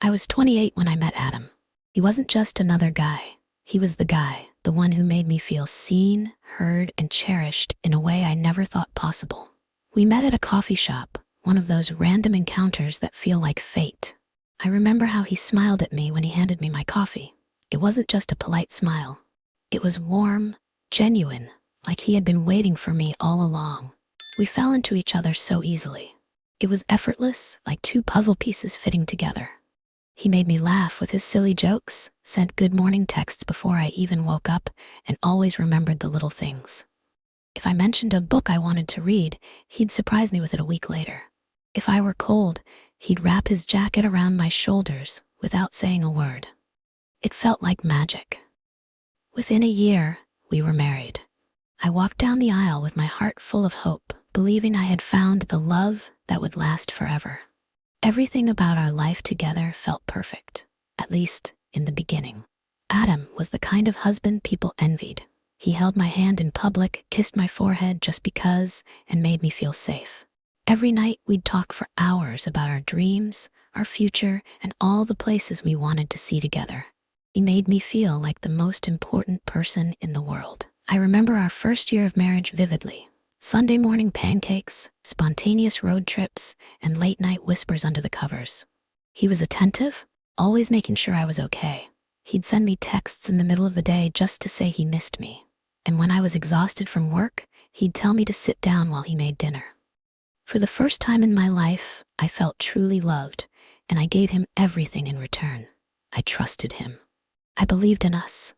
I was 28 when I met Adam. He wasn't just another guy. He was the guy, the one who made me feel seen, heard, and cherished in a way I never thought possible. We met at a coffee shop, one of those random encounters that feel like fate. I remember how he smiled at me when he handed me my coffee. It wasn't just a polite smile. It was warm, genuine, like he had been waiting for me all along. We fell into each other so easily. It was effortless, like two puzzle pieces fitting together. He made me laugh with his silly jokes, sent good morning texts before I even woke up, and always remembered the little things. If I mentioned a book I wanted to read, he'd surprise me with it a week later. If I were cold, he'd wrap his jacket around my shoulders without saying a word. It felt like magic. Within a year, we were married. I walked down the aisle with my heart full of hope, believing I had found the love that would last forever. Everything about our life together felt perfect, at least in the beginning. Adam was the kind of husband people envied. He held my hand in public, kissed my forehead just because, and made me feel safe. Every night we'd talk for hours about our dreams, our future, and all the places we wanted to see together. He made me feel like the most important person in the world. I remember our first year of marriage vividly. Sunday morning pancakes, spontaneous road trips, and late night whispers under the covers. He was attentive, always making sure I was okay. He'd send me texts in the middle of the day just to say he missed me. And when I was exhausted from work, he'd tell me to sit down while he made dinner. For the first time in my life, I felt truly loved, and I gave him everything in return. I trusted him. I believed in us.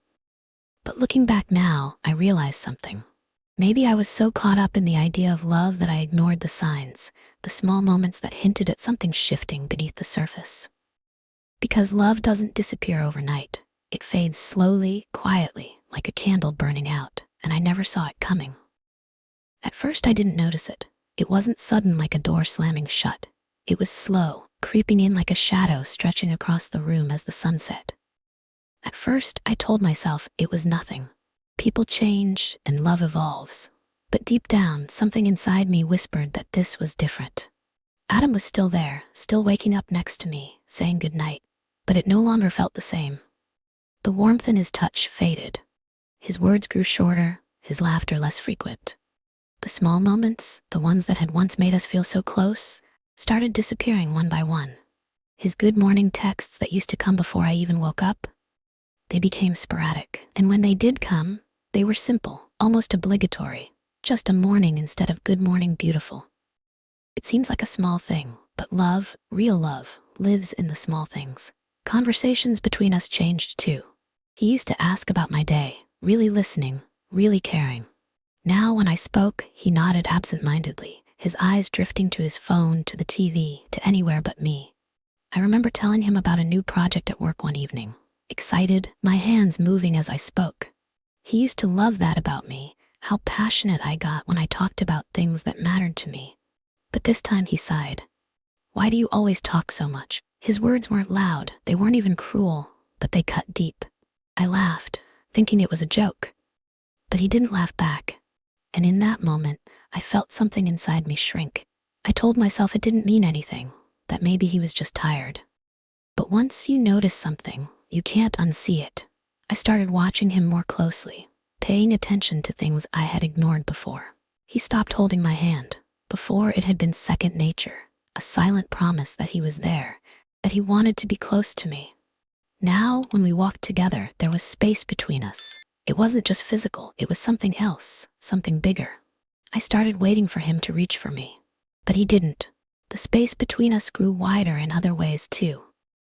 But looking back now, I realized something. Maybe I was so caught up in the idea of love that I ignored the signs, the small moments that hinted at something shifting beneath the surface. Because love doesn't disappear overnight. It fades slowly, quietly, like a candle burning out, and I never saw it coming. At first I didn't notice it. It wasn't sudden like a door slamming shut. It was slow, creeping in like a shadow stretching across the room as the sun set. At first I told myself it was nothing. People change and love evolves. But deep down, something inside me whispered that this was different. Adam was still there, still waking up next to me, saying goodnight, but it no longer felt the same. The warmth in his touch faded. His words grew shorter, his laughter less frequent. The small moments, the ones that had once made us feel so close, started disappearing one by one. His good morning texts that used to come before I even woke up, they became sporadic. And when they did come, they were simple, almost obligatory, just a morning instead of good morning beautiful. It seems like a small thing, but love, real love, lives in the small things. Conversations between us changed too. He used to ask about my day, really listening, really caring. Now when I spoke, he nodded absent-mindedly, his eyes drifting to his phone, to the TV, to anywhere but me. I remember telling him about a new project at work one evening, excited, my hands moving as I spoke. He used to love that about me, how passionate I got when I talked about things that mattered to me. But this time he sighed. "Why do you always talk so much?" His words weren't loud, they weren't even cruel, but they cut deep. I laughed, thinking it was a joke. But he didn't laugh back. And in that moment, I felt something inside me shrink. I told myself it didn't mean anything, that maybe he was just tired. But once you notice something, you can't unsee it. I started watching him more closely, paying attention to things I had ignored before. He stopped holding my hand. Before, it had been second nature, a silent promise that he was there, that he wanted to be close to me. Now, when we walked together, there was space between us. It wasn't just physical, it was something else, something bigger. I started waiting for him to reach for me, but he didn't. The space between us grew wider in other ways too.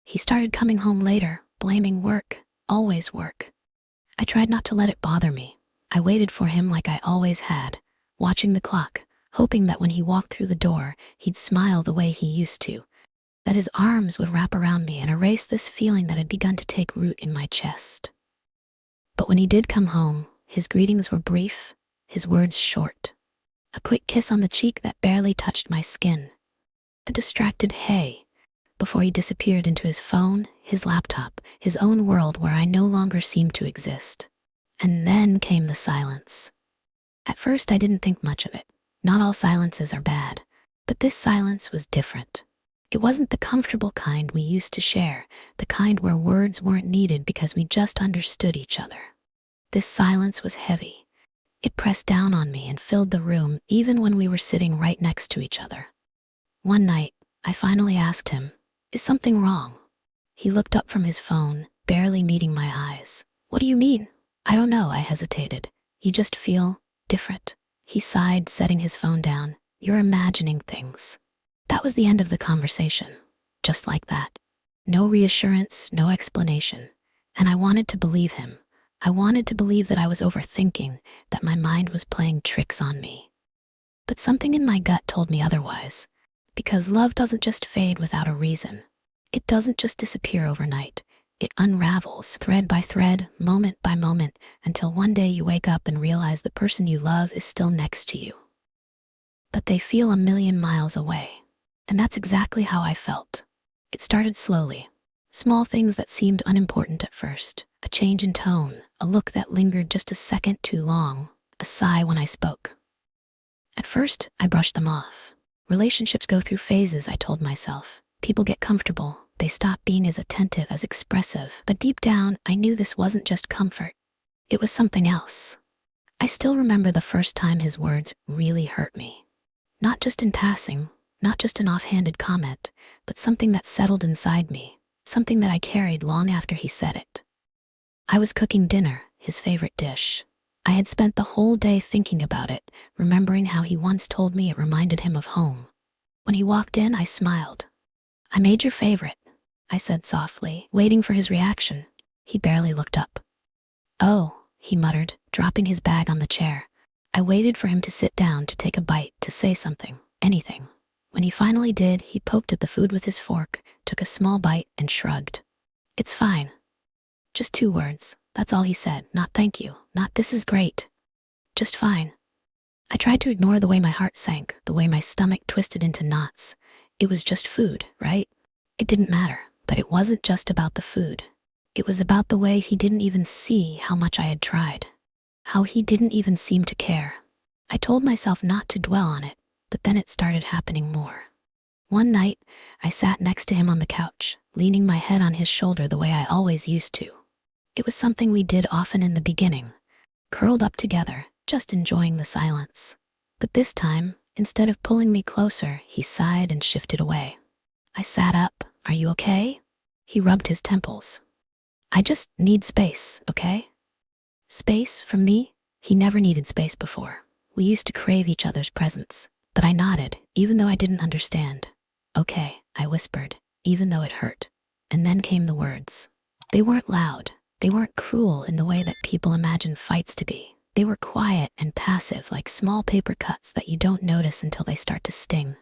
He started coming home later, blaming work, always work. I tried not to let it bother me. I waited for him like I always had, watching the clock, hoping that when he walked through the door, he'd smile the way he used to, that his arms would wrap around me and erase this feeling that had begun to take root in my chest. But when he did come home, his greetings were brief, his words short. A quick kiss on the cheek that barely touched my skin. A distracted hey, before he disappeared into his phone, his laptop, his own world where I no longer seemed to exist. And then came the silence. At first I didn't think much of it. Not all silences are bad, but this silence was different. It wasn't the comfortable kind we used to share, the kind where words weren't needed because we just understood each other. This silence was heavy. It pressed down on me and filled the room even when we were sitting right next to each other. One night, I finally asked him, "Is something wrong?" He looked up from his phone, barely meeting my eyes. "What do you mean?" "I don't know," I hesitated. "You just feel different." He sighed, setting his phone down. "You're imagining things." That was the end of the conversation. Just like that. No reassurance, no explanation. And I wanted to believe him. I wanted to believe that I was overthinking, that my mind was playing tricks on me. But something in my gut told me otherwise. Because love doesn't just fade without a reason. It doesn't just disappear overnight. It unravels thread by thread, moment by moment, until one day you wake up and realize the person you love is still next to you. But they feel a million miles away. And that's exactly how I felt. It started slowly. Small things that seemed unimportant at first. A change in tone, a look that lingered just a second too long, a sigh when I spoke. At first, I brushed them off. Relationships go through phases, I told myself. People get comfortable. They stop being as attentive, as expressive. But deep down, I knew this wasn't just comfort. It was something else. I still remember the first time his words really hurt me. Not just in passing, not just an offhanded comment, but something that settled inside me, something that I carried long after he said it. I was cooking dinner, his favorite dish. I had spent the whole day thinking about it, remembering how he once told me it reminded him of home. When he walked in, I smiled. "I made your favorite," I said softly, waiting for his reaction. He barely looked up. "Oh," he muttered, dropping his bag on the chair. I waited for him to sit down, to take a bite, to say something, anything. When he finally did, he poked at the food with his fork, took a small bite, and shrugged. "It's fine." Just 2 words. That's all he said. Not "thank you," not "this is great." Just fine. I tried to ignore the way my heart sank, the way my stomach twisted into knots. It was just food, right? It didn't matter. But it wasn't just about the food. It was about the way he didn't even see how much I had tried. How he didn't even seem to care. I told myself not to dwell on it, but then it started happening more. One night, I sat next to him on the couch, leaning my head on his shoulder the way I always used to. It was something we did often in the beginning, curled up together, just enjoying the silence. But this time, instead of pulling me closer, he sighed and shifted away. I sat up. "Are you okay?" He rubbed his temples. "I just need space, okay?" Space from me? He never needed space before. We used to crave each other's presence. But I nodded, even though I didn't understand. "Okay," I whispered, even though it hurt. And then came the words. They weren't loud. They weren't cruel in the way that people imagine fights to be. They were quiet and passive, like small paper cuts that you don't notice until they start to sting.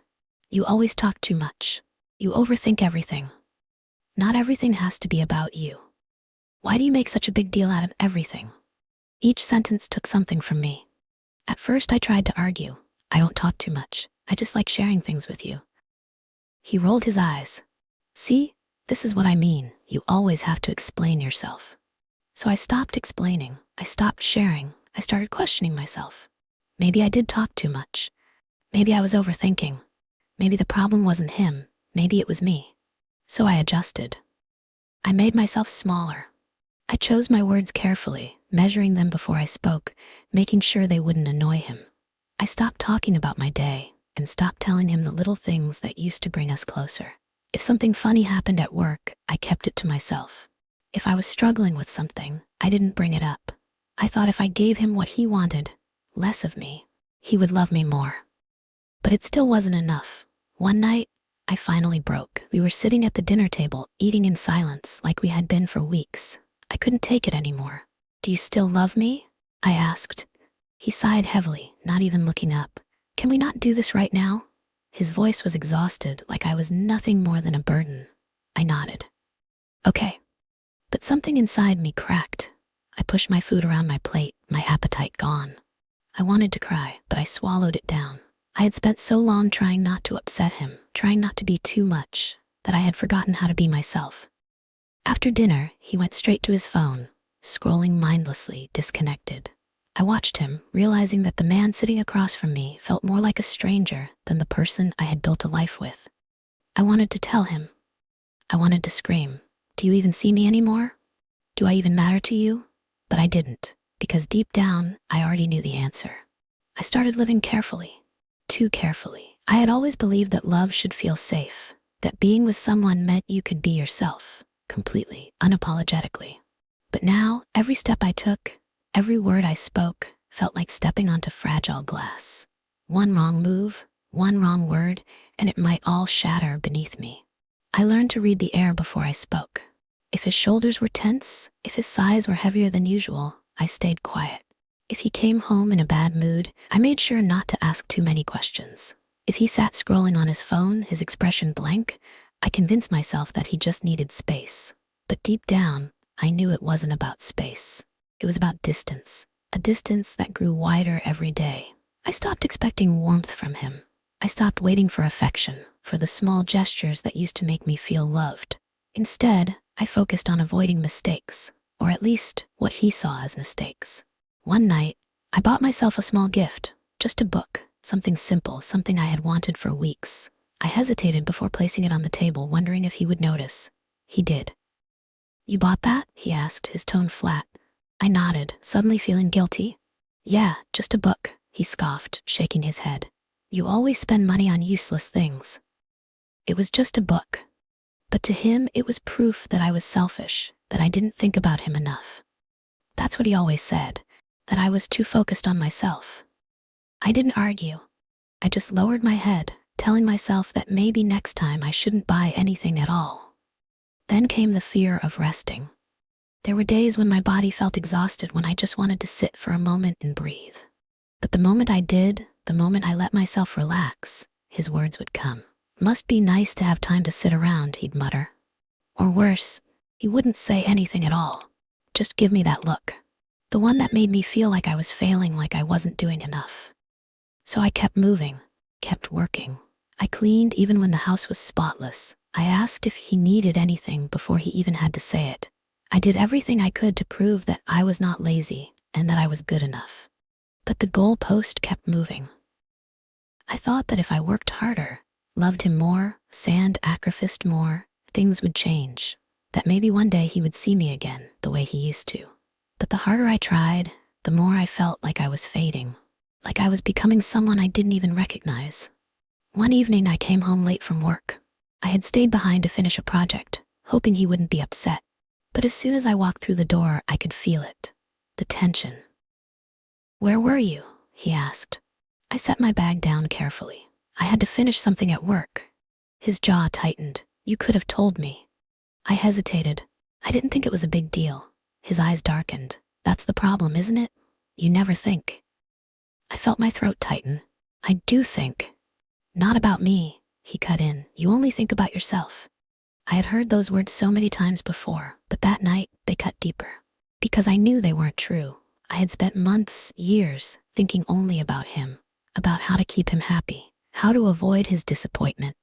"You always talk too much. You overthink everything. Not everything has to be about you. Why do you make such a big deal out of everything?" Each sentence took something from me. At first I tried to argue. "I don't talk too much. I just like sharing things with you." He rolled his eyes. "See, this is what I mean. You always have to explain yourself." So I stopped explaining. I stopped sharing. I started questioning myself. Maybe I did talk too much. Maybe I was overthinking. Maybe the problem wasn't him. Maybe it was me. So I adjusted. I made myself smaller. I chose my words carefully, measuring them before I spoke, making sure they wouldn't annoy him. I stopped talking about my day and stopped telling him the little things that used to bring us closer. If something funny happened at work, I kept it to myself. If I was struggling with something, I didn't bring it up. I thought if I gave him what he wanted, less of me, he would love me more. But it still wasn't enough. One night, I finally broke. We were sitting at the dinner table, eating in silence like we had been for weeks. I couldn't take it anymore. "Do you still love me?" I asked. He sighed heavily, not even looking up. "Can we not do this right now?" His voice was exhausted, like I was nothing more than a burden. I nodded. "Okay." But something inside me cracked. I pushed my food around my plate, my appetite gone. I wanted to cry, but I swallowed it down. I had spent so long trying not to upset him, trying not to be too much, that I had forgotten how to be myself. After dinner, he went straight to his phone, scrolling mindlessly, disconnected. I watched him, realizing that the man sitting across from me felt more like a stranger than the person I had built a life with. I wanted to tell him. I wanted to scream, "Do you even see me anymore? Do I even matter to you?" But I didn't, because deep down, I already knew the answer. I started living carefully, too carefully. I had always believed that love should feel safe, that being with someone meant you could be yourself, completely, unapologetically. But now, every step I took, every word I spoke, felt like stepping onto fragile glass. One wrong move, one wrong word, and it might all shatter beneath me. I learned to read the air before I spoke. If his shoulders were tense, if his sighs were heavier than usual, I stayed quiet. If he came home in a bad mood, I made sure not to ask too many questions. If he sat scrolling on his phone, his expression blank, I convinced myself that he just needed space. But deep down, I knew it wasn't about space. It was about distance, a distance that grew wider every day. I stopped expecting warmth from him. I stopped waiting for affection, for the small gestures that used to make me feel loved. Instead, I focused on avoiding mistakes, or at least what he saw as mistakes. One night, I bought myself a small gift, just a book, something simple, something I had wanted for weeks. I hesitated before placing it on the table, wondering if he would notice. He did. "You bought that?" he asked, his tone flat. I nodded, suddenly feeling guilty. "Yeah, just a book," he scoffed, shaking his head. "You always spend money on useless things." It was just a book. But to him, it was proof that I was selfish, that I didn't think about him enough. That's what he always said, that I was too focused on myself. I didn't argue. I just lowered my head, telling myself that maybe next time I shouldn't buy anything at all. Then came the fear of resting. There were days when my body felt exhausted, when I just wanted to sit for a moment and breathe. But the moment I did, the moment I let myself relax, his words would come. "Must be nice to have time to sit around," he'd mutter. Or worse, he wouldn't say anything at all. Just give me that look. The one that made me feel like I was failing, like I wasn't doing enough. So I kept moving, kept working. I cleaned even when the house was spotless. I asked if he needed anything before he even had to say it. I did everything I could to prove that I was not lazy and that I was good enough. But the goalpost kept moving. I thought that if I worked harder, loved him more, sacrificed more, things would change. That maybe one day he would see me again, the way he used to. But the harder I tried, the more I felt like I was fading, like I was becoming someone I didn't even recognize. One evening I came home late from work. I had stayed behind to finish a project, hoping he wouldn't be upset. But as soon as I walked through the door, I could feel it, the tension. "Where were you?" he asked. I set my bag down carefully. I had to finish something at work. His jaw tightened. "You could have told me." I hesitated. I didn't think it was a big deal. His eyes darkened. "That's the problem, isn't it? You never think." I felt my throat tighten. "I do think." "Not about me," he cut in. "You only think about yourself." I had heard those words so many times before, but that night they cut deeper. Because I knew they weren't true. I had spent months, years, thinking only about him, about how to keep him happy, how to avoid his disappointment,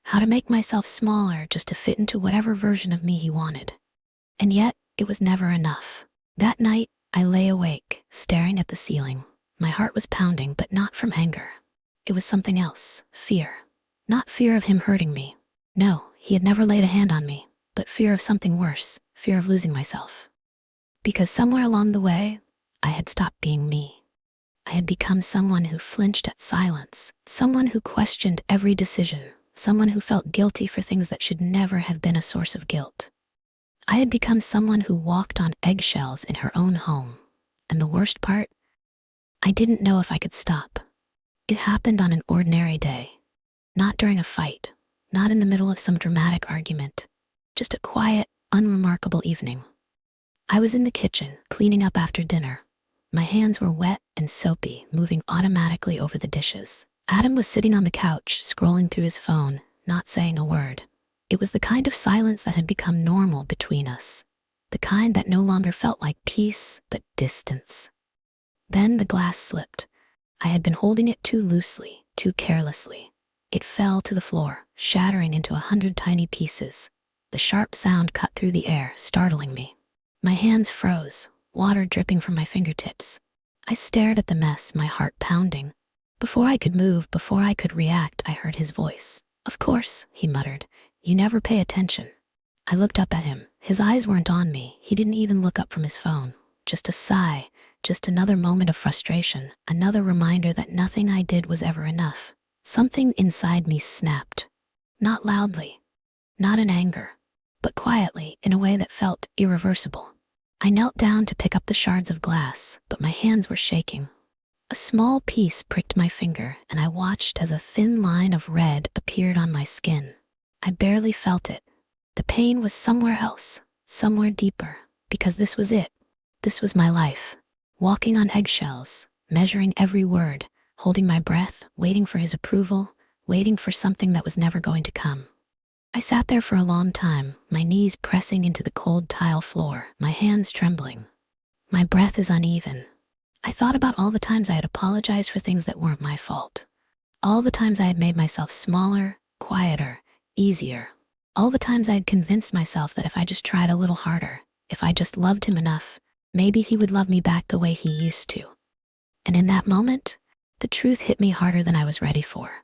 how to make myself smaller just to fit into whatever version of me he wanted. And yet, it was never enough. That night, I lay awake, staring at the ceiling. My heart was pounding, but not from anger. It was something else, fear. Not fear of him hurting me. No, he had never laid a hand on me, but fear of something worse, fear of losing myself. Because somewhere along the way, I had stopped being me. I had become someone who flinched at silence, someone who questioned every decision, someone who felt guilty for things that should never have been a source of guilt. I had become someone who walked on eggshells in her own home. And the worst part? I didn't know if I could stop. It happened on an ordinary day. Not during a fight, not in the middle of some dramatic argument. Just a quiet, unremarkable evening. I was in the kitchen, cleaning up after dinner. My hands were wet and soapy, moving automatically over the dishes. Adam was sitting on the couch, scrolling through his phone, not saying a word. It was the kind of silence that had become normal between us, the kind that no longer felt like peace, but distance. Then the glass slipped. I had been holding it too loosely, too carelessly. It fell to the floor, shattering into 100 tiny pieces. The sharp sound cut through the air, startling me. My hands froze, water dripping from my fingertips. I stared at the mess, my heart pounding. Before I could move, before I could react, I heard his voice. "Of course," he muttered. "You never pay attention." I looked up at him. His eyes weren't on me. He didn't even look up from his phone. Just a sigh, just another moment of frustration, another reminder that nothing I did was ever enough. Something inside me snapped. Not loudly, not in anger, but quietly, in a way that felt irreversible. I knelt down to pick up the shards of glass, but my hands were shaking. A small piece pricked my finger, and I watched as a thin line of red appeared on my skin. I barely felt it. The pain was somewhere else, somewhere deeper, because this was it. This was my life. Walking on eggshells, measuring every word, holding my breath, waiting for his approval, waiting for something that was never going to come. I sat there for a long time, my knees pressing into the cold tile floor, my hands trembling. My breath is uneven. I thought about all the times I had apologized for things that weren't my fault. All the times I had made myself smaller, quieter, easier. All the times I had convinced myself that if I just tried a little harder, if I just loved him enough, maybe he would love me back the way he used to. And in that moment, the truth hit me harder than I was ready for.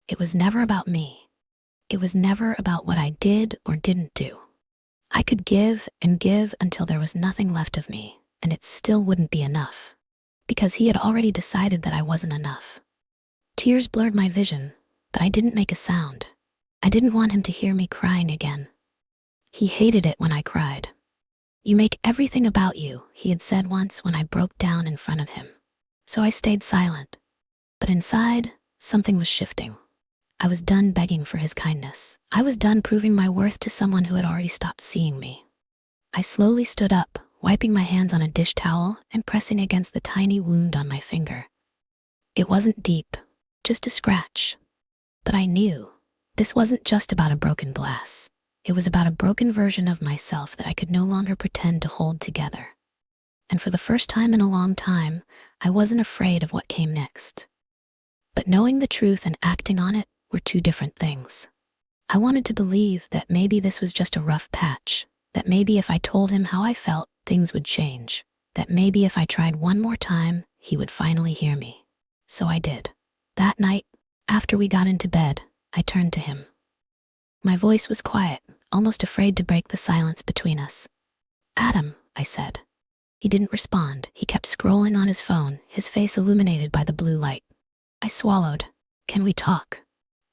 It was never about me. It was never about what I did or didn't do. I could give and give until there was nothing left of me, and it still wouldn't be enough. Because he had already decided that I wasn't enough. Tears blurred my vision, but I didn't make a sound. I didn't want him to hear me crying again. He hated it when I cried. "You make everything about you," he had said once when I broke down in front of him. So I stayed silent. But inside, something was shifting. I was done begging for his kindness. I was done proving my worth to someone who had already stopped seeing me. I slowly stood up, wiping my hands on a dish towel and pressing against the tiny wound on my finger. It wasn't deep, just a scratch. But I knew this wasn't just about a broken glass. It was about a broken version of myself that I could no longer pretend to hold together. And for the first time in a long time, I wasn't afraid of what came next. But knowing the truth and acting on it were two different things. I wanted to believe that maybe this was just a rough patch, that maybe if I told him how I felt, things would change, that maybe if I tried one more time, he would finally hear me. So I did. That night, after we got into bed, I turned to him. My voice was quiet, almost afraid to break the silence between us. "Adam," I said. He didn't respond. He kept scrolling on his phone, his face illuminated by the blue light. I swallowed. "Can we talk?"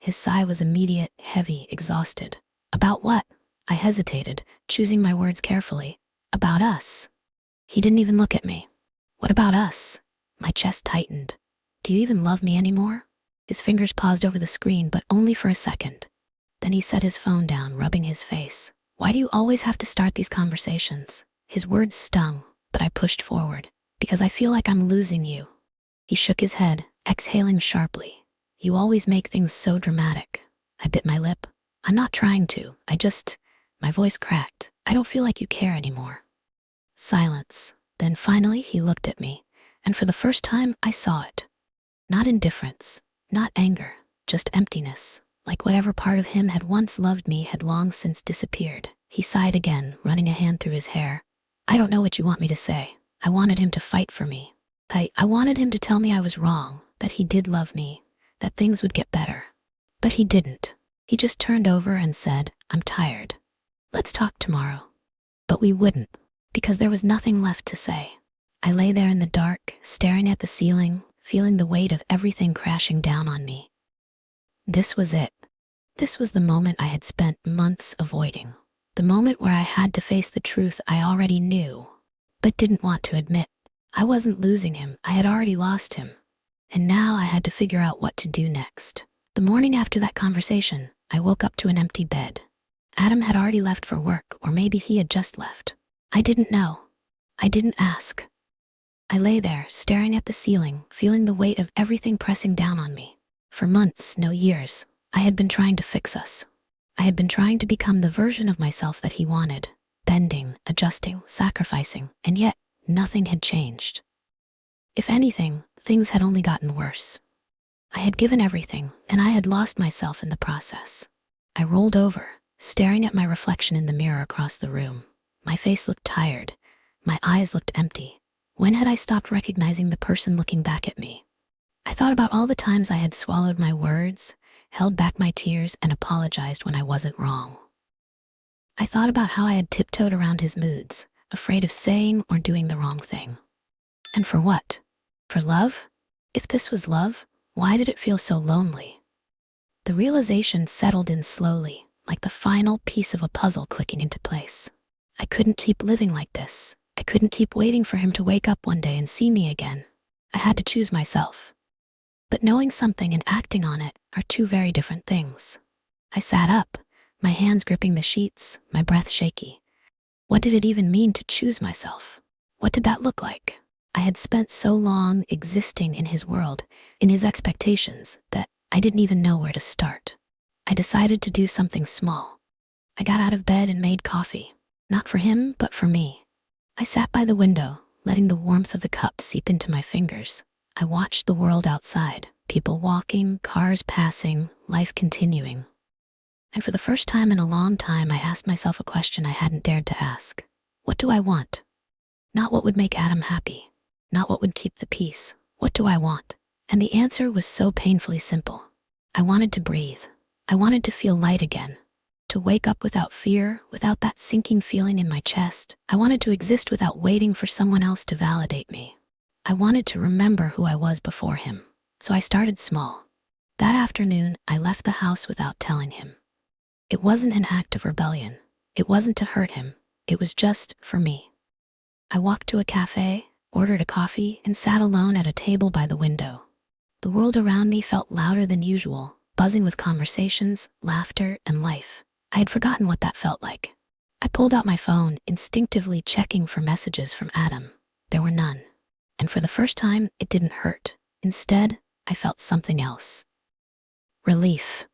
His sigh was immediate, heavy, exhausted. "About what?" I hesitated, choosing my words carefully. "About us." He didn't even look at me. "What about us?" My chest tightened. "Do you even love me anymore?" His fingers paused over the screen, but only for a second. Then he set his phone down, rubbing his face. "Why do you always have to start these conversations?" His words stung, but I pushed forward. "Because I feel like I'm losing you." He shook his head, exhaling sharply. "You always make things so dramatic." I bit my lip. "I'm not trying to. My voice cracked. "I don't feel like you care anymore." Silence. Then finally he looked at me, and for the first time I saw it. Not indifference, not anger, just emptiness. Like whatever part of him had once loved me had long since disappeared. He sighed again, running a hand through his hair. "I don't know what you want me to say." I wanted him to fight for me. I wanted him to tell me I was wrong, that he did love me, that things would get better. But he didn't. He just turned over and said, "I'm tired. Let's talk tomorrow." But we wouldn't, because there was nothing left to say. I lay there in the dark, staring at the ceiling, feeling the weight of everything crashing down on me. This was it. This was the moment I had spent months avoiding. The moment where I had to face the truth I already knew, but didn't want to admit. I wasn't losing him. I had already lost him. And now I had to figure out what to do next. The morning after that conversation, I woke up to an empty bed. Adam had already left for work, or maybe he had just left. I didn't know. I didn't ask. I lay there, staring at the ceiling, feeling the weight of everything pressing down on me. For months, no years, I had been trying to fix us. I had been trying to become the version of myself that he wanted, bending, adjusting, sacrificing, and yet nothing had changed. If anything, things had only gotten worse. I had given everything, and I had lost myself in the process. I rolled over, staring at my reflection in the mirror across the room. My face looked tired. My eyes looked empty. When had I stopped recognizing the person looking back at me? I thought about all the times I had swallowed my words, held back my tears, and apologized when I wasn't wrong. I thought about how I had tiptoed around his moods, afraid of saying or doing the wrong thing. And for what? For love? If this was love, why did it feel so lonely? The realization settled in slowly, like the final piece of a puzzle clicking into place. I couldn't keep living like this. I couldn't keep waiting for him to wake up one day and see me again. I had to choose myself. But knowing something and acting on it are two very different things. I sat up, my hands gripping the sheets, my breath shaky. What did it even mean to choose myself? What did that look like? I had spent so long existing in his world, in his expectations, that I didn't even know where to start. I decided to do something small. I got out of bed and made coffee. Not for him, but for me. I sat by the window, letting the warmth of the cup seep into my fingers. I watched the world outside, people walking, cars passing, life continuing. And for the first time in a long time, I asked myself a question I hadn't dared to ask. What do I want? Not what would make Adam happy. Not what would keep the peace. What do I want? And the answer was so painfully simple. I wanted to breathe. I wanted to feel light again. To wake up without fear, without that sinking feeling in my chest. I wanted to exist without waiting for someone else to validate me. I wanted to remember who I was before him. So I started small. That afternoon, I left the house without telling him. It wasn't an act of rebellion. It wasn't to hurt him. It was just for me. I walked to a cafe, ordered a coffee, and sat alone at a table by the window. The world around me felt louder than usual, buzzing with conversations, laughter, and life. I had forgotten what that felt like. I pulled out my phone, instinctively checking for messages from Adam. There were none. And for the first time, it didn't hurt. Instead, I felt something else. Relief.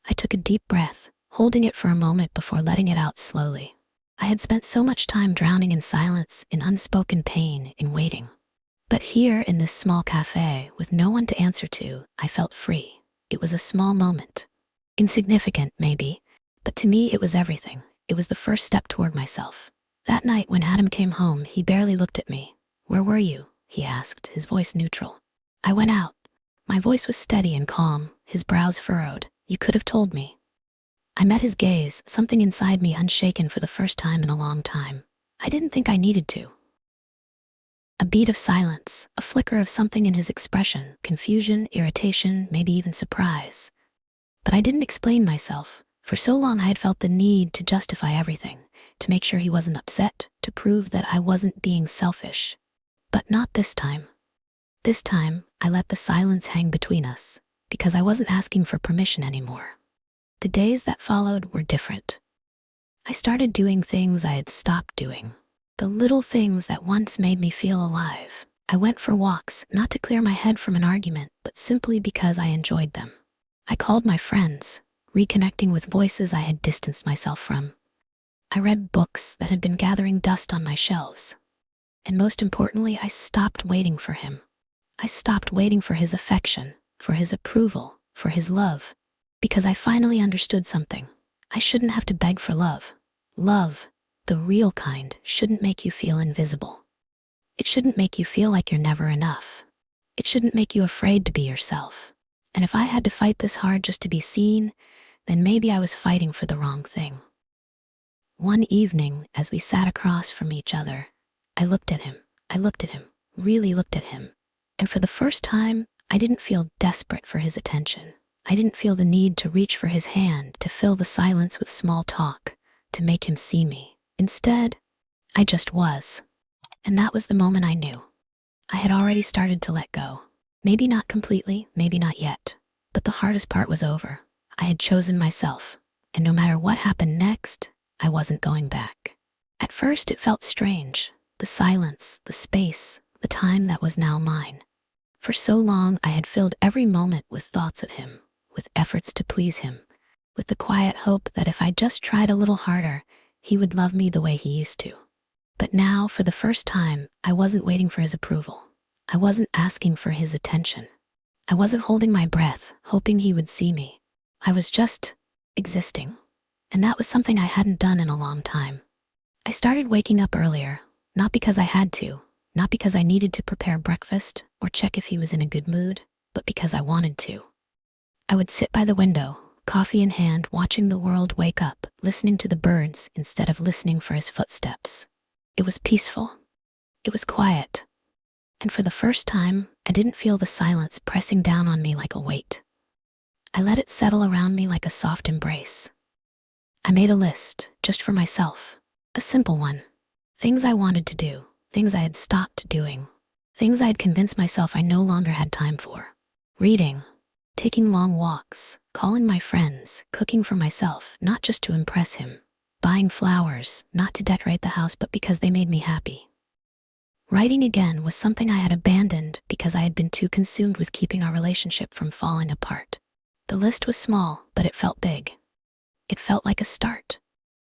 I took a deep breath, holding it for a moment before letting it out slowly. I had spent so much time drowning in silence, in unspoken pain, in waiting. But here in this small cafe, with no one to answer to, I felt free. It was a small moment. Insignificant, maybe, but to me it was everything. It was the first step toward myself. That night when Adam came home, he barely looked at me. "Where were you?" he asked, his voice neutral. "I went out." My voice was steady and calm, his brows furrowed. "You could have told me." I met his gaze, something inside me unshaken for the first time in a long time. I didn't think I needed to. A beat of silence, a flicker of something in his expression, confusion, irritation, maybe even surprise. But I didn't explain myself. For so long I had felt the need to justify everything, to make sure he wasn't upset, to prove that I wasn't being selfish. But not this time. This time, I let the silence hang between us, because I wasn't asking for permission anymore. The days that followed were different. I started doing things I had stopped doing. The little things that once made me feel alive. I went for walks, not to clear my head from an argument, but simply because I enjoyed them. I called my friends, reconnecting with voices I had distanced myself from. I read books that had been gathering dust on my shelves. And most importantly, I stopped waiting for him. I stopped waiting for his affection, for his approval, for his love. Because I finally understood something. I shouldn't have to beg for love. Love, the real kind, shouldn't make you feel invisible. It shouldn't make you feel like you're never enough. It shouldn't make you afraid to be yourself. And if I had to fight this hard just to be seen, then maybe I was fighting for the wrong thing. One evening, as we sat across from each other, I looked at him, really looked at him. And for the first time, I didn't feel desperate for his attention. I didn't feel the need to reach for his hand, to fill the silence with small talk, to make him see me. Instead, I just was. And that was the moment I knew. I had already started to let go. Maybe not completely, maybe not yet. But the hardest part was over. I had chosen myself. And no matter what happened next, I wasn't going back. At first, it felt strange. The silence, the space, the time that was now mine. For so long, I had filled every moment with thoughts of him, with efforts to please him, with the quiet hope that if I just tried a little harder, he would love me the way he used to. But now, for the first time, I wasn't waiting for his approval. I wasn't asking for his attention. I wasn't holding my breath, hoping he would see me. I was just existing. And that was something I hadn't done in a long time. I started waking up earlier, not because I had to, not because I needed to prepare breakfast or check if he was in a good mood, but because I wanted to. I would sit by the window, coffee in hand, watching the world wake up, listening to the birds instead of listening for his footsteps. It was peaceful. It was quiet. And for the first time, I didn't feel the silence pressing down on me like a weight. I let it settle around me like a soft embrace. I made a list, just for myself. A simple one. Things I wanted to do, things I had stopped doing, things I had convinced myself I no longer had time for. Reading, taking long walks, calling my friends, cooking for myself, not just to impress him. Buying flowers, not to decorate the house, but because they made me happy. Writing again was something I had abandoned because I had been too consumed with keeping our relationship from falling apart. The list was small, but it felt big. It felt like a start.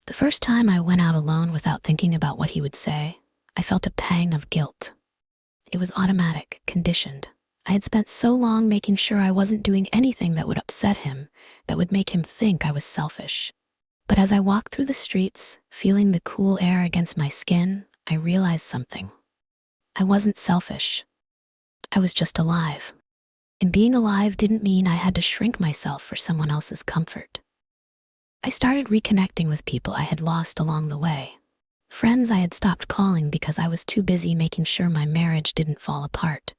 The first time I went out alone without thinking about what he would say, I felt a pang of guilt. It was automatic, conditioned. I had spent so long making sure I wasn't doing anything that would upset him, that would make him think I was selfish. But as I walked through the streets, feeling the cool air against my skin, I realized something. I wasn't selfish. I was just alive. And being alive didn't mean I had to shrink myself for someone else's comfort. I started reconnecting with people I had lost along the way. Friends I had stopped calling because I was too busy making sure my marriage didn't fall apart.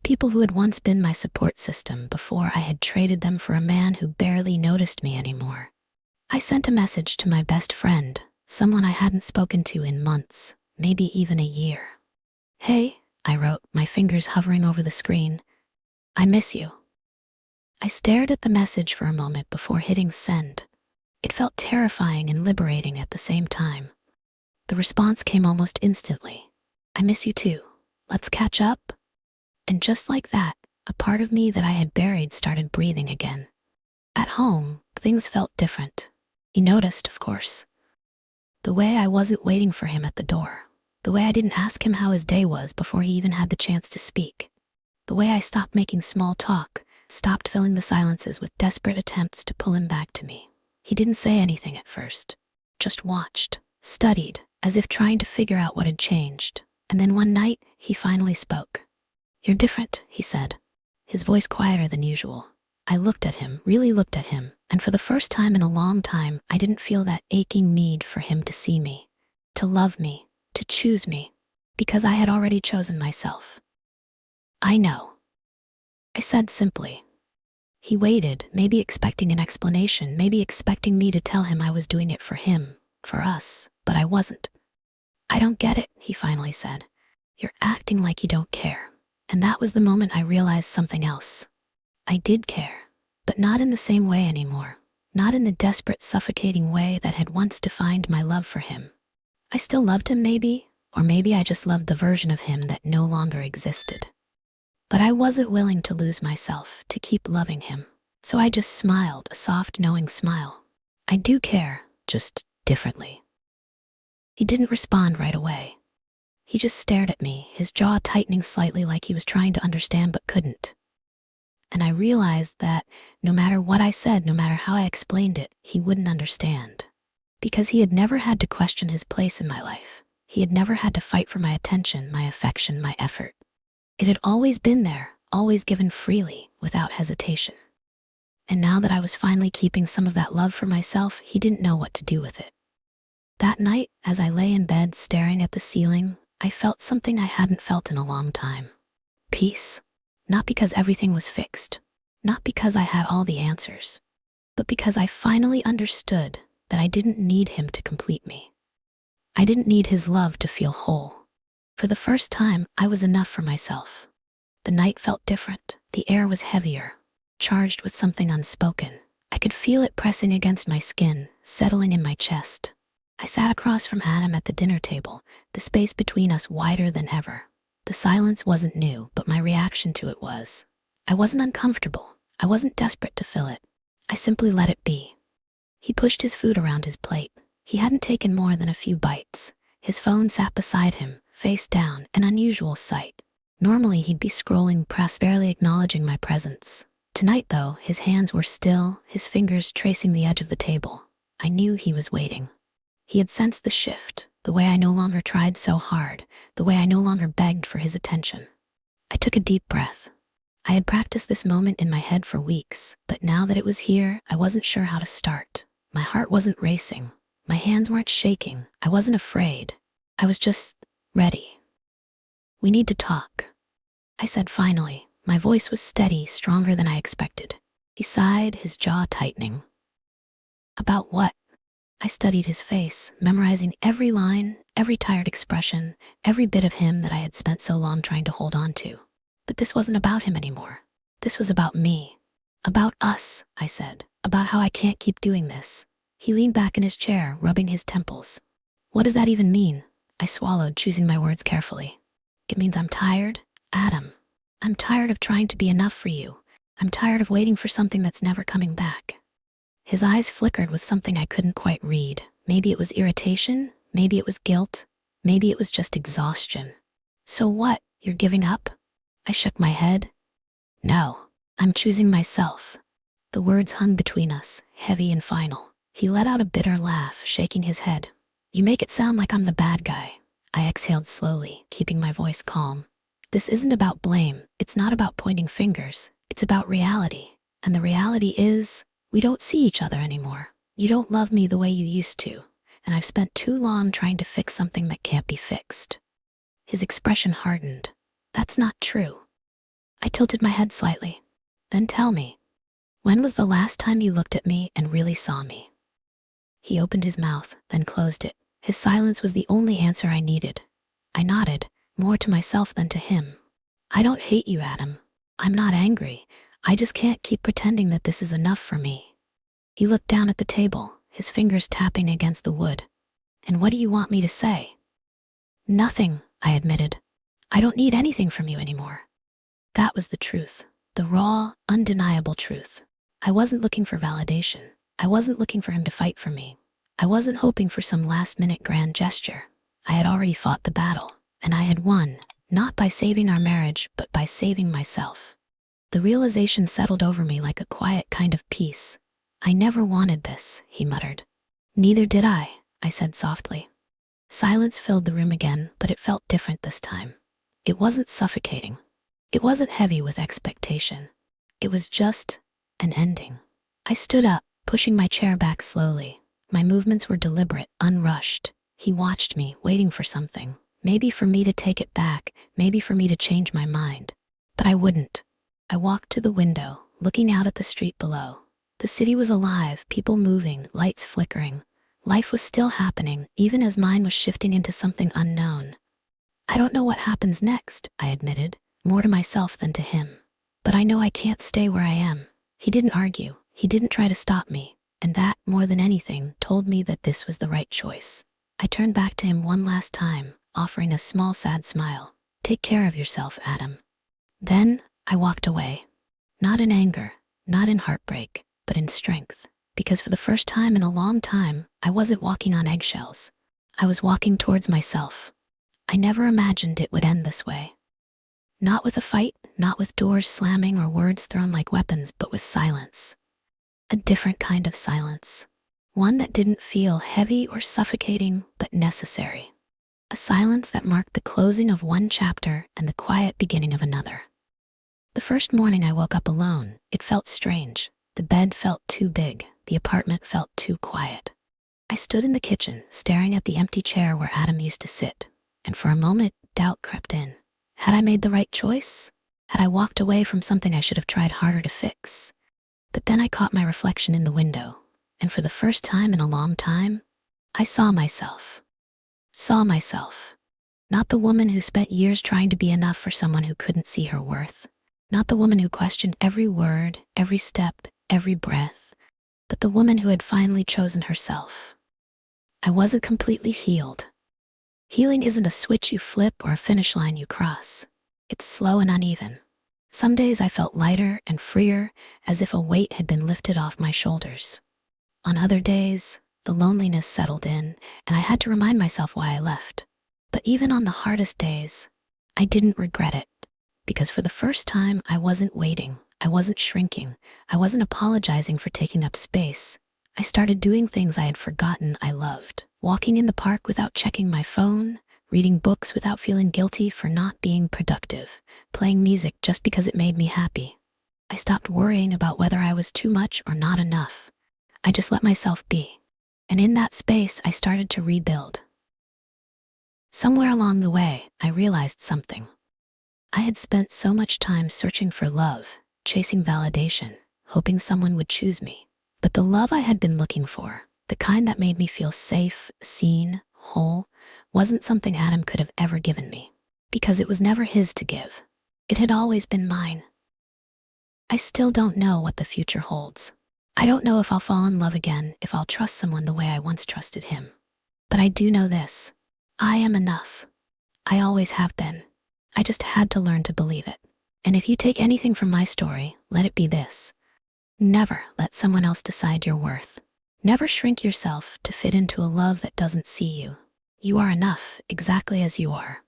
People who had once been my support system before I had traded them for a man who barely noticed me anymore. I sent a message to my best friend, someone I hadn't spoken to in months, maybe even a year. "Hey," I wrote, my fingers hovering over the screen. "I miss you." I stared at the message for a moment before hitting send. It felt terrifying and liberating at the same time. The response came almost instantly. "I miss you too. Let's catch up." And just like that, a part of me that I had buried started breathing again. At home, things felt different. He noticed, of course. The way I wasn't waiting for him at the door. The way I didn't ask him how his day was before he even had the chance to speak. The way I stopped making small talk, stopped filling the silences with desperate attempts to pull him back to me. He didn't say anything at first, just watched, studied, as if trying to figure out what had changed. And then one night, he finally spoke. "You're different," he said, his voice quieter than usual. I looked at him, really looked at him, and for the first time in a long time, I didn't feel that aching need for him to see me, to love me, to choose me, because I had already chosen myself. "I know," I said simply. He waited, maybe expecting an explanation, maybe expecting me to tell him I was doing it for him, for us, but I wasn't. "I don't get it," he finally said. "You're acting like you don't care." And that was the moment I realized something else. I did care, but not in the same way anymore. Not in the desperate, suffocating way that had once defined my love for him. I still loved him maybe, or maybe I just loved the version of him that no longer existed. But I wasn't willing to lose myself, to keep loving him. So I just smiled, a soft, knowing smile. "I do care, just differently." He didn't respond right away. He just stared at me, his jaw tightening slightly like he was trying to understand but couldn't. And I realized that no matter what I said, no matter how I explained it, he wouldn't understand. Because he had never had to question his place in my life. He had never had to fight for my attention, my affection, my effort. It had always been there, always given freely, without hesitation. And now that I was finally keeping some of that love for myself, he didn't know what to do with it. That night, as I lay in bed staring at the ceiling, I felt something I hadn't felt in a long time. Peace. Not because everything was fixed, not because I had all the answers, but because I finally understood that I didn't need him to complete me. I didn't need his love to feel whole. For the first time, I was enough for myself. The night felt different. The air was heavier, charged with something unspoken. I could feel it pressing against my skin, settling in my chest. I sat across from Adam at the dinner table, the space between us wider than ever. The silence wasn't new, but my reaction to it was. I wasn't uncomfortable. I wasn't desperate to fill it. I simply let it be. He pushed his food around his plate. He hadn't taken more than a few bites. His phone sat beside him, face down, an unusual sight. Normally he'd be scrolling past, barely acknowledging my presence. Tonight, though, his hands were still, his fingers tracing the edge of the table. I knew he was waiting. He had sensed the shift, the way I no longer tried so hard, the way I no longer begged for his attention. I took a deep breath. I had practiced this moment in my head for weeks, but now that it was here, I wasn't sure how to start. My heart wasn't racing. My hands weren't shaking. I wasn't afraid. I was just ready. "We need to talk," I said finally. My voice was steady, stronger than I expected. He sighed, his jaw tightening. "About what?" I studied his face, memorizing every line, every tired expression, every bit of him that I had spent so long trying to hold on to. But this wasn't about him anymore. This was about me. "About us," I said. "About how I can't keep doing this." He leaned back in his chair, rubbing his temples. "What does that even mean?" I swallowed, choosing my words carefully. "It means I'm tired, Adam. I'm tired of trying to be enough for you. I'm tired of waiting for something that's never coming back." His eyes flickered with something I couldn't quite read. Maybe it was irritation, maybe it was guilt, maybe it was just exhaustion. "So what, you're giving up?" I shook my head. "No, I'm choosing myself." The words hung between us, heavy and final. He let out a bitter laugh, shaking his head. "You make it sound like I'm the bad guy." I exhaled slowly, keeping my voice calm. "This isn't about blame. It's not about pointing fingers. It's about reality. And the reality is, we don't see each other anymore. You don't love me the way you used to, and I've spent too long trying to fix something that can't be fixed." His expression hardened. "That's not true." I tilted my head slightly. "Then tell me, when was the last time you looked at me and really saw me?" He opened his mouth, then closed it. His silence was the only answer I needed. I nodded, more to myself than to him. "I don't hate you, Adam. I'm not angry. I just can't keep pretending that this is enough for me." He looked down at the table, his fingers tapping against the wood. "And what do you want me to say?" "Nothing," I admitted. "I don't need anything from you anymore." That was the truth, the raw, undeniable truth. I wasn't looking for validation. I wasn't looking for him to fight for me. I wasn't hoping for some last-minute grand gesture. I had already fought the battle, and I had won, not by saving our marriage, but by saving myself. The realization settled over me like a quiet kind of peace. "I never wanted this," he muttered. "Neither did I said softly. Silence filled the room again, but it felt different this time. It wasn't suffocating. It wasn't heavy with expectation. It was just an ending. I stood up, pushing my chair back slowly. My movements were deliberate, unrushed. He watched me, waiting for something. Maybe for me to take it back, maybe for me to change my mind. But I wouldn't. I walked to the window, looking out at the street below. The city was alive, people moving, lights flickering. Life was still happening, even as mine was shifting into something unknown. "I don't know what happens next," I admitted, more to myself than to him. "But I know I can't stay where I am." He didn't argue. He didn't try to stop me. And that, more than anything, told me that this was the right choice. I turned back to him one last time, offering a small, sad smile. "Take care of yourself, Adam." Then I walked away. Not in anger, not in heartbreak, but in strength. Because for the first time in a long time, I wasn't walking on eggshells. I was walking towards myself. I never imagined it would end this way. Not with a fight, not with doors slamming or words thrown like weapons, but with silence. A different kind of silence. One that didn't feel heavy or suffocating, but necessary. A silence that marked the closing of one chapter and the quiet beginning of another. The first morning I woke up alone, it felt strange. The bed felt too big. The apartment felt too quiet. I stood in the kitchen, staring at the empty chair where Adam used to sit, and for a moment, doubt crept in. Had I made the right choice? Had I walked away from something I should have tried harder to fix? But then I caught my reflection in the window, and for the first time in a long time, I saw myself. Saw myself. Not the woman who spent years trying to be enough for someone who couldn't see her worth. Not the woman who questioned every word, every step, every breath. But the woman who had finally chosen herself. I wasn't completely healed. Healing isn't a switch you flip or a finish line you cross. It's slow and uneven. Some days I felt lighter and freer, as if a weight had been lifted off my shoulders. On other days, the loneliness settled in, and I had to remind myself why I left. But even on the hardest days, I didn't regret it, because for the first time I wasn't waiting. I wasn't shrinking. I wasn't apologizing for taking up space. I started doing things I had forgotten I loved. Walking in the park without checking my phone, reading books without feeling guilty for not being productive, playing music just because it made me happy. I stopped worrying about whether I was too much or not enough. I just let myself be. And in that space, I started to rebuild. Somewhere along the way, I realized something. I had spent so much time searching for love, chasing validation, hoping someone would choose me. But the love I had been looking for, the kind that made me feel safe, seen, whole, wasn't something Adam could have ever given me. Because it was never his to give. It had always been mine. I still don't know what the future holds. I don't know if I'll fall in love again, if I'll trust someone the way I once trusted him. But I do know this. I am enough. I always have been. I just had to learn to believe it. And if you take anything from my story, let it be this. Never let someone else decide your worth. Never shrink yourself to fit into a love that doesn't see you. You are enough exactly as you are.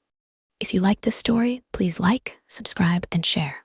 If you like this story, please like, subscribe, and share.